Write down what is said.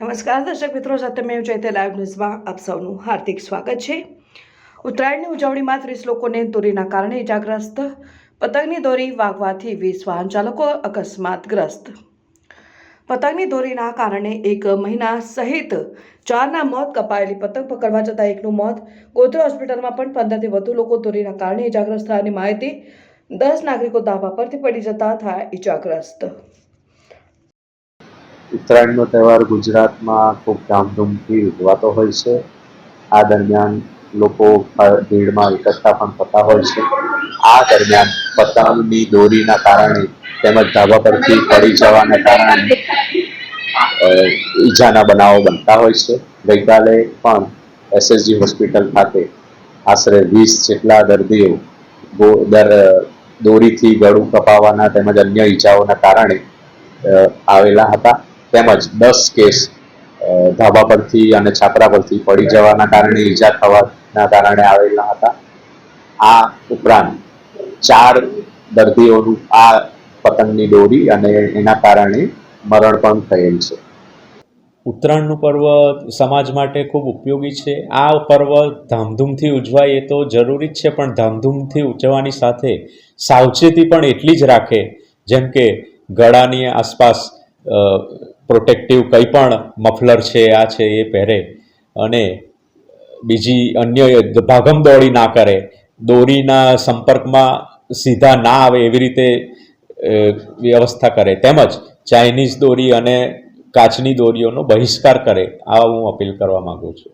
નમસ્કાર દર્શક મિત્રો, સત્યમેવ જયતે લાઈવ ન્યૂઝમાં આપ સૌનું હાર્દિક સ્વાગત છે। ઉત્તરાયણની ઉજવણીમાં 30 લોકોને દોરીના કારણે ઇજાગ્રસ્ત। પતંગની દોરી વાગવાથી 20 વાહન ચાલકો અકસ્માતગ્રસ્ત। પતંગની દોરીના કારણે એક મહિલા સહિત 4ના મોત। કપાયેલી પતંગ પકડવા જતા એકનું મોત। ગોત્રી હોસ્પિટલમાં પણ 15થી વધુ લોકો દોરીના કારણે ઇજાગ્રસ્ત થયાની માહિતી। 10 નાગરિકો ધાબા પરથી પડી જતા થયા ઇજાગ્રસ્ત। ઉત્તરાયણનો તહેવાર ગુજરાતમાં ખૂબ ધામધૂમથી ઉજવાતો હોય છે। આ દરમિયાન લોકો ભીડમાં એકઠા પણ થતા હોય છે। આ દરમિયાન પતંગની દોરીના કારણે તેમજ ધાબા પરથી પડી જવાના કારણે ઈજાના બનાવો બનતા હોય છે। ગઈકાલે પણ એસએસજી હોસ્પિટલ ખાતે આશરે 20 જેટલા દર્દીઓ દોરીથી ગળું કપાવાના તેમજ અન્ય ઈજાઓના કારણે આવેલા હતા। તેમજ 10 કેસ ધાબા પરથી અને છાપરા પરથી પડી જવાના કારણે ઈજા થવાના કારણે આવેલા હતા। આ ઉપરાંત 4 દર્દીઓનું આ પતંગની દોરી અને એના કારણે મરણ પણ થયેલ છે। ઉત્તરાયણનું પર્વ સમાજ માટે ખૂબ ઉપયોગી છે। આ પર્વ ધામધૂમથી ઉજવાય એ તો જરૂરી જ છે, પણ ધામધૂમથી ઉજવવાની સાથે સાવચેતી પણ એટલી જ રાખે, જેમ કે ગળાની આસપાસ પ્રોટેક્ટિવ કંઈ પણ મફલર છે, આ છે એ પહેરે, અને બીજી અન્ય ભાગમદોડી ના કરે, દોરીના સંપર્કમાં સીધા ના આવે એવી રીતે વ્યવસ્થા કરે, તેમજ ચાઇનીઝ દોરી અને કાચની દોરીઓનો બહિષ્કાર કરે। આ હું અપીલ કરવા માગું છું।